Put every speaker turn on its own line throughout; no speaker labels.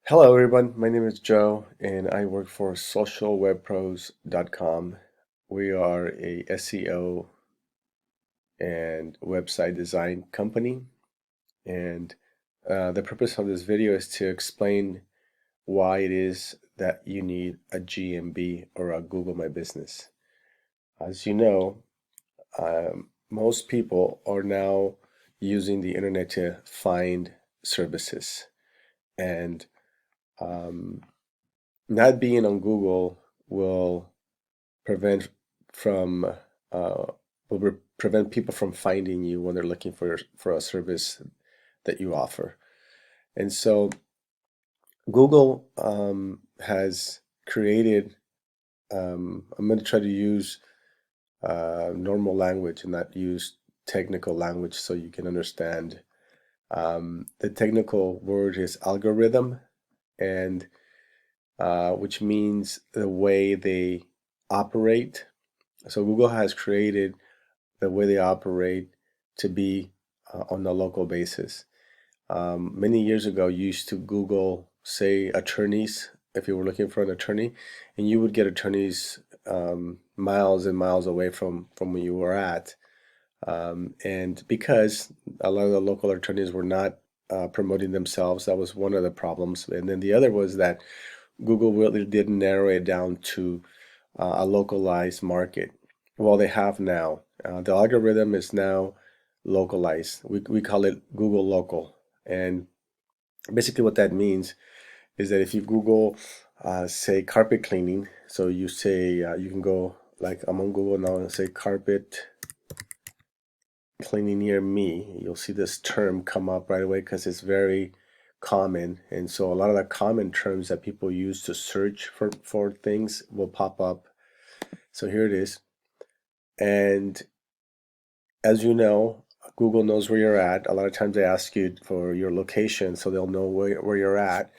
Hello everyone, my name is Joe and I work for socialwebpros.com. We are a SEO and website design company, and the purpose of this video is to explain why it is that you need a GMB or a Google My Business. As you know, most people are now using the internet to find services, and um, not being on Google will prevent from uh, prevent people from finding you when they're looking for a service that you offer. And so Google has created. I'm going to try to use normal language and not use technical language so you can understand. The technical word is algorithm, and which means the way they operate. So Google has created the way they operate to be on a local basis. Many years ago, you used to Google, say, attorneys, if you were looking for an attorney, and you would get attorneys miles and miles away from where you were at. And because a lot of the local attorneys were not promoting themselves, that was one of the problems. And then the other was that Google really did narrow it down to a localized market. Well, they have now. The algorithm is now localized. We call it Google Local. And basically, what that means is that if you Google, say, carpet cleaning, so you say, you can go, like, I'm on Google now and say carpet cleaning near me, you'll see this term come up right away because it's very common. And so a lot of the common terms that people use to search for things will pop up. So here it is. And as you know, Google knows where you're at. A lot of times they ask you for your location so they'll know where you're at.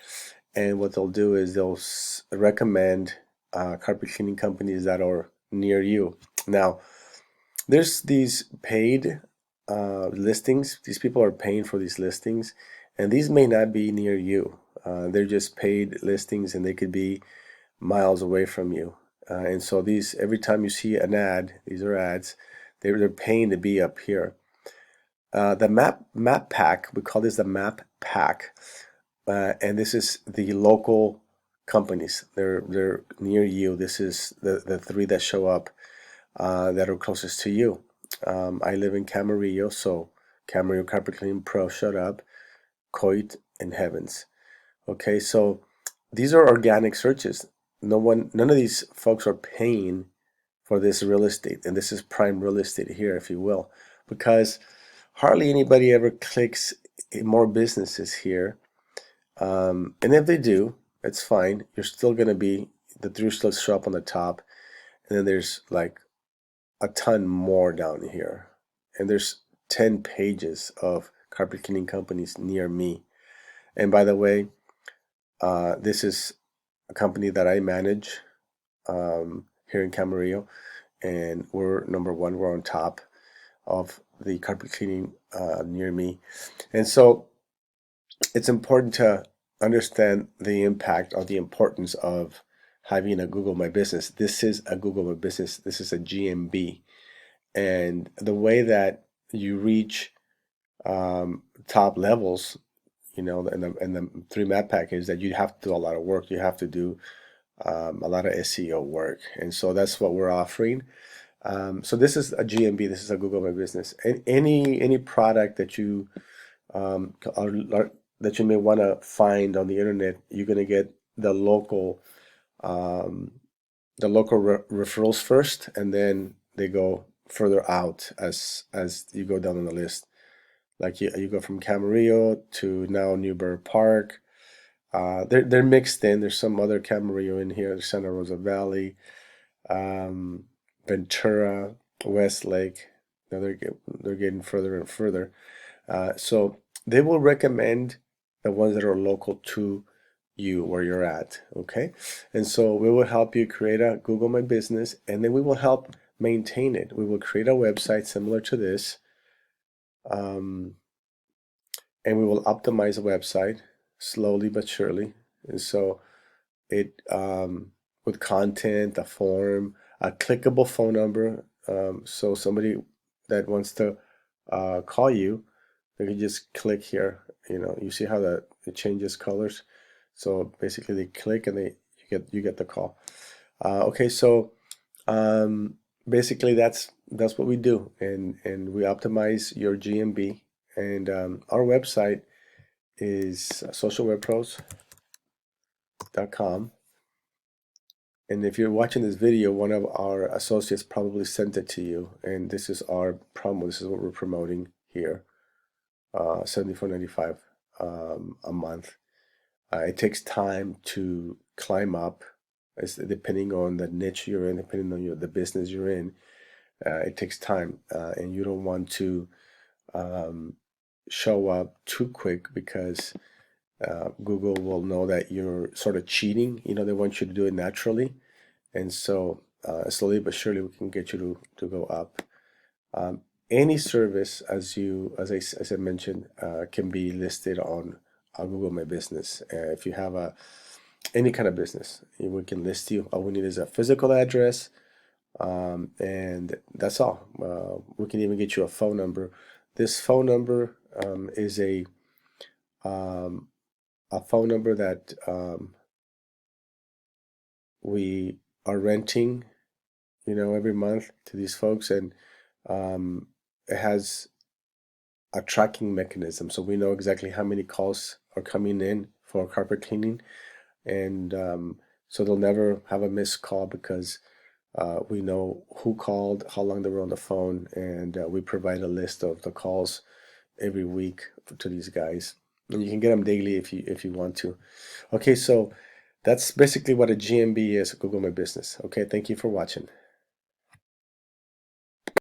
And what they'll do is they'll recommend carpet cleaning companies that are near you. Now, there's these paid listings. These people are paying for these listings, and these may not be near you. They're just paid listings, and they could be miles away from you. And so these, every time you see an ad, these are ads. They're paying to be up here. The map pack, we call this the map pack, and this is the local companies. They're near you. This is the three that show up that are closest to you. I live in Camarillo, so Camarillo Carpet Cleaning Pro showed up, Coit, and Heavens. Okay, so these are organic searches. None of these folks are paying for this real estate, and this is prime real estate here, if you will, because hardly anybody ever clicks more businesses here. And if they do, it's fine. You're still gonna be the three still show up on the top, and then there's like a ton more down here, and there's 10 pages of carpet cleaning companies near me. And by the way, this is a company that I manage here in Camarillo, and we're number one. We're on top of the carpet cleaning near me. And so it's important to understand the impact or the importance of having a Google My Business. This is a Google My Business. This is a GMB. And the way that you reach top levels, in the three map package, that you have to do a lot of work. You have to do a lot of SEO work, and so that's what we're offering. So this is a GMB. This is a Google My Business. And any product that you that you may want to find on the internet, you're going to get um, the local referrals first, and then they go further out as you go down on the list. Like you go from Camarillo to now Newbury Park. They're mixed in. There's some other Camarillo in here. Santa Rosa Valley, um, Ventura, Westlake. Now they're getting further and further. So they will recommend the ones that are local to you where you're at. Okay, and so we will help you create a Google My Business, and then we will help maintain it. We will create a website similar to this. Um, and we will optimize the website slowly but surely. And so it with content, a form, a clickable phone number. So somebody that wants to call you, they can just click here. You see how that it changes colors. So basically, they click and you get the call. Okay, so um, basically that's what we do, and we optimize your GMB. And our website is socialwebpros.com. And if you're watching this video, one of our associates probably sent it to you. And this is our promo. This is what we're promoting here. $74.95 a month. It takes time to climb up, depending on the niche you're in, depending on the business you're in. It takes time, and you don't want to um, show up too quick because Google will know that you're sort of cheating. They want you to do it naturally. And so slowly but surely we can get you to go up. Any service, as I mentioned, can be listed on Google My Business. If you have any kind of business, we can list you. All we need is a physical address, and that's all. We can even get you a phone number. This phone number is um, a phone number that we are renting, every month to these folks, and it has a tracking mechanism, so we know exactly how many calls are coming in for carpet cleaning, and so they'll never have a missed call because we know who called, how long they were on the phone, and we provide a list of the calls every week to these guys, and you can get them daily if you want to. Okay, so that's basically what a GMB is, Google My Business. Okay, thank you for watching.